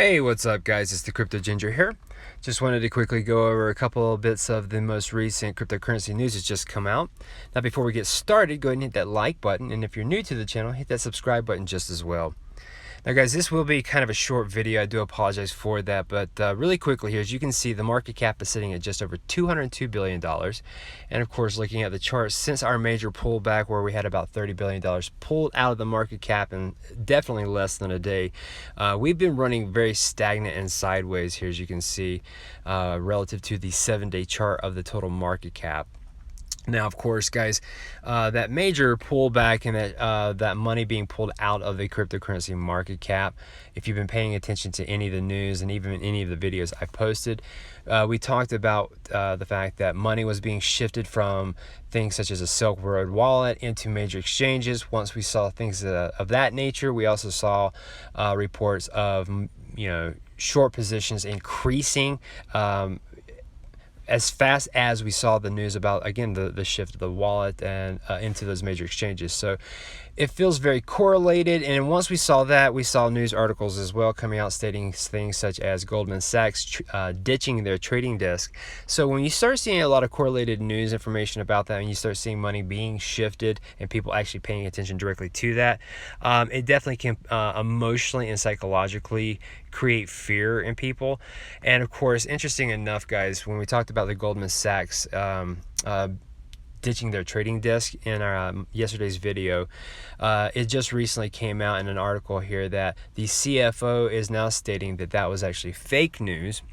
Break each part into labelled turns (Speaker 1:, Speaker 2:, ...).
Speaker 1: Hey, what's up guys? It's the Crypto Ginger here. Just wanted to quickly go over a couple of bits of the most recent cryptocurrency news that's just come out. Now before we get started, go ahead and hit that like button, and if you're new to the channel, hit that subscribe button just as well. Now guys, this will be kind of a short video. I do apologize for that, but really quickly here, as you can see, the market cap is sitting at just over $202 billion. And of course, looking at the charts, since our major pullback where we had about $30 billion pulled out of the market cap in definitely less than a day, we've been running very stagnant and sideways here, as you can see, relative to the 7-day chart of the total market cap. Now, of course, guys, that major pullback and that money being pulled out of the cryptocurrency market cap, if you've been paying attention to any of the news and even any of the videos I've posted, we talked about the fact that money was being shifted from things such as a Silk Road wallet into major exchanges. Once we saw things of that nature, we also saw reports of, short positions increasing as fast as we saw the news about, again, the shift of the wallet and into those major exchanges. So it feels very correlated. And once we saw that, we saw news articles as well coming out stating things such as Goldman Sachs ditching their trading desk. So when you start seeing a lot of correlated news information about that, and you start seeing money being shifted and people actually paying attention directly to that, it definitely can emotionally and psychologically create fear in people. And of course, interesting enough, guys, when we talked about the Goldman Sachs ditching their trading desk in our yesterday's video, it just recently came out in an article here that the CFO is now stating that that was actually fake news.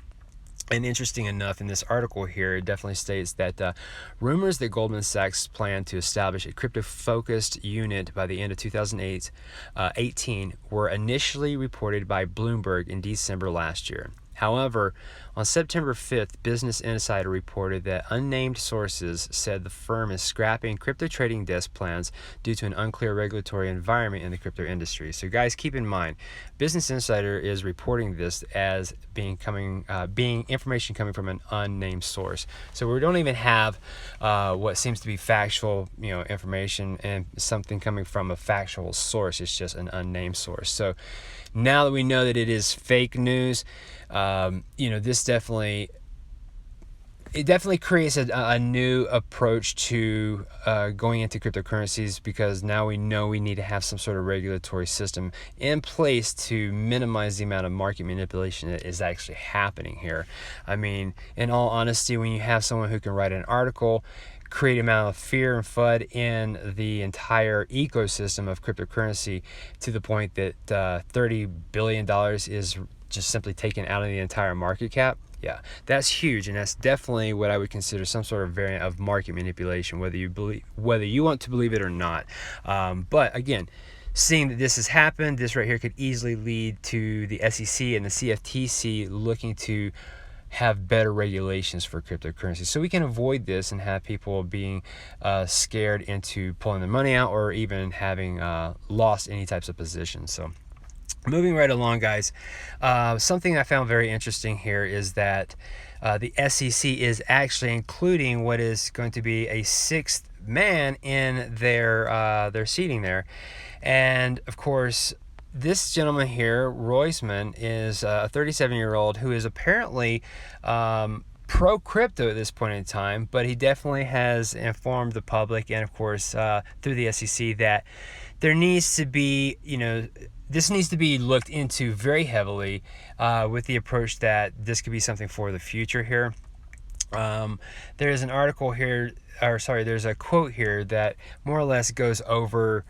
Speaker 1: And interesting enough, in this article here, it definitely states that rumors that Goldman Sachs planned to establish a crypto-focused unit by the end of 2018 were initially reported by Bloomberg in December last year. However, on September 5th, Business Insider reported that unnamed sources said the firm is scrapping crypto trading desk plans due to an unclear regulatory environment in the crypto industry. So guys, keep in mind, Business Insider is reporting this as being information coming from an unnamed source. So we don't even have what seems to be factual, information and something coming from a factual source. It's just an unnamed source. So now that we know that it is fake news, this definitely creates a new approach to going into cryptocurrencies, because now we know we need to have some sort of regulatory system in place to minimize the amount of market manipulation that is actually happening here. I mean, in all honesty, when you have someone who can write an article, create an amount of fear and FUD in the entire ecosystem of cryptocurrency to the point that $30 billion is just simply taken out of the entire market cap, yeah, that's huge, and that's definitely what I would consider some sort of variant of market manipulation, whether you want to believe it or not. But again, seeing that this has happened, this right here could easily lead to the SEC and the CFTC looking to have better regulations for cryptocurrency, so we can avoid this and have people being scared into pulling their money out or even having lost any types of positions. So moving right along, guys, something I found very interesting here is that the SEC is actually including what is going to be a sixth man in their seating there. And of course, this gentleman here, Roisman, is a 37-year-old who is apparently pro-crypto at this point in time, but he definitely has informed the public and, of course, through the SEC that there needs to be, this needs to be looked into very heavily with the approach that this could be something for the future here. There's an article here, there's a quote here that more or less goes over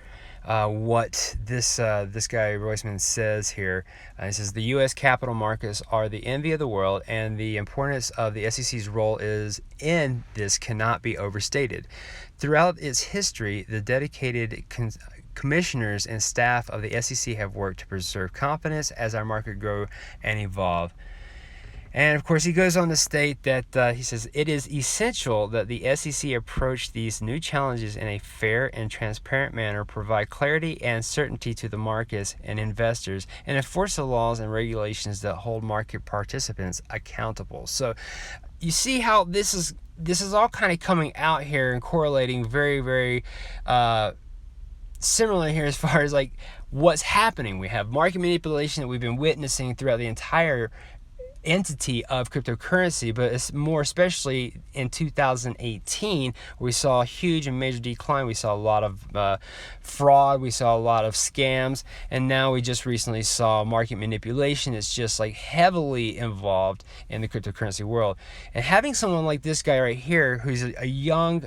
Speaker 1: what this guy Roisman says here. He says the U.S. capital markets are the envy of the world, and the importance of the SEC's role in this cannot be overstated. Throughout its history, the dedicated commissioners and staff of the SEC have worked to preserve confidence as our market grow and evolve. And of course, he goes on to state that he says it is essential that the SEC approach these new challenges in a fair and transparent manner, provide clarity and certainty to the markets and investors, and enforce the laws and regulations that hold market participants accountable. So you see how this is all kind of coming out here and correlating very, very similar here as far as like what's happening. We have market manipulation that we've been witnessing throughout the entire entity of cryptocurrency, but it's more especially in 2018 we saw a huge and major decline. We saw a lot of fraud, we saw a lot of scams, and now we just recently saw market manipulation. It's just like heavily involved in the cryptocurrency world. And having someone like this guy right here, who's a young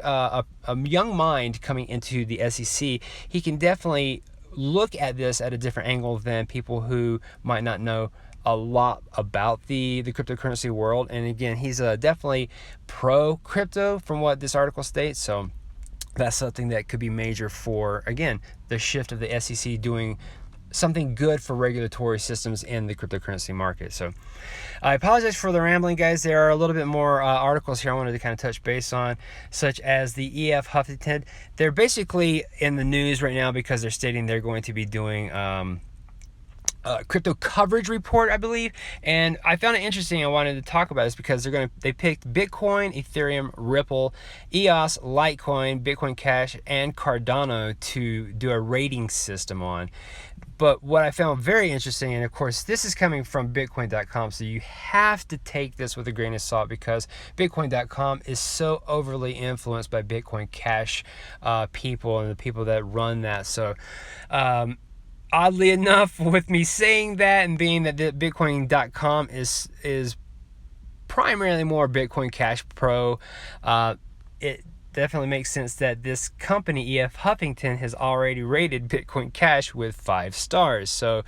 Speaker 1: mind coming into the SEC, he can definitely look at this at a different angle than people who might not know a lot about the cryptocurrency world. And again, he's definitely pro crypto from what this article states, so that's something that could be major for, again, the shift of the SEC doing something good for regulatory systems in the cryptocurrency market. So I apologize for the rambling, guys. There are a little bit more articles here I wanted to kind of touch base on, such as the EF Huffington. They're basically in the news right now because they're stating they're going to be doing crypto coverage report, I believe. And I found it interesting. I wanted to talk about this because they picked Bitcoin, Ethereum, Ripple, EOS, Litecoin, Bitcoin Cash, and Cardano to do a rating system on. But what I found very interesting, and of course this is coming from Bitcoin.com, so you have to take this with a grain of salt because Bitcoin.com is so overly influenced by Bitcoin Cash people and the people that run that. So oddly enough, with me saying that and being that Bitcoin.com is primarily more Bitcoin Cash Pro, it definitely makes sense that this company, EF Huffington, has already rated Bitcoin Cash with 5 stars. So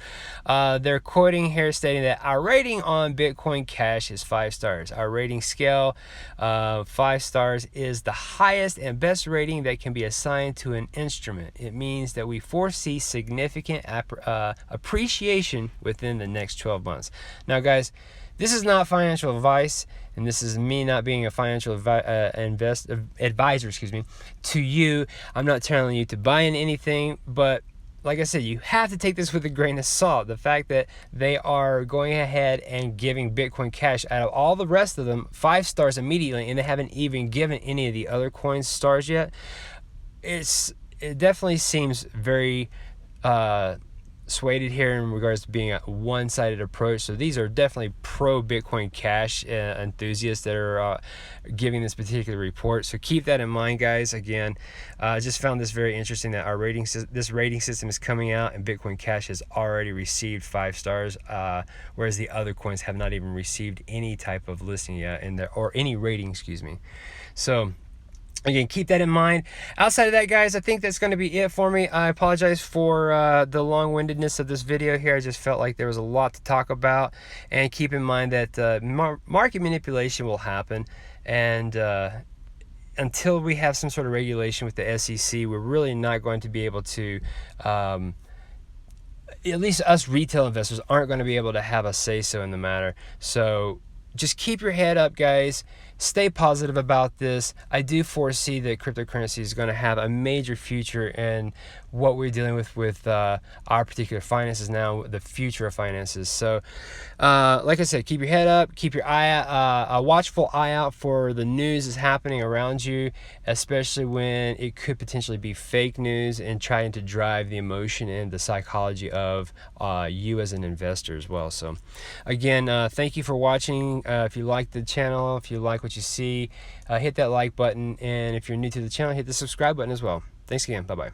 Speaker 1: they're quoting here stating that our rating on Bitcoin Cash is 5 stars. Our rating scale, 5 stars, is the highest and best rating that can be assigned to an instrument. It means that we foresee significant appreciation within the next 12 months. Now, guys, this is not financial advice, and this is me not being a financial advisor, to you. I'm not telling you to buy in anything, but like I said, you have to take this with a grain of salt. The fact that they are going ahead and giving Bitcoin Cash, out of all the rest of them, 5 stars immediately, and they haven't even given any of the other coins stars yet, it definitely seems very swayed here in regards to being a one-sided approach. So these are definitely pro Bitcoin Cash enthusiasts that are giving this particular report. So keep that in mind, guys. Again, I just found this very interesting that this rating system is coming out and Bitcoin Cash has already received 5 stars, whereas the other coins have not even received any type of listing yet or any rating, So again, keep that in mind. Outside of that, guys, I think that's going to be it for me. I apologize for the long-windedness of this video here. I just felt like there was a lot to talk about. And keep in mind that market manipulation will happen. And until we have some sort of regulation with the SEC, we're really not going to be able to, at least us retail investors aren't going to be able to have a say-so in the matter. So just keep your head up, guys. Stay positive about this. I do foresee that cryptocurrency is going to have a major future in what we're dealing with our particular finances now, the future of finances. So, like I said, keep your head up, keep your a watchful eye out for the news that's happening around you, especially when it could potentially be fake news and trying to drive the emotion and the psychology of you as an investor as well. So, again, thank you for watching. If you like the channel, if you like what you see, hit that like button, and if you're new to the channel, hit the subscribe button as well. Thanks again. Bye-bye.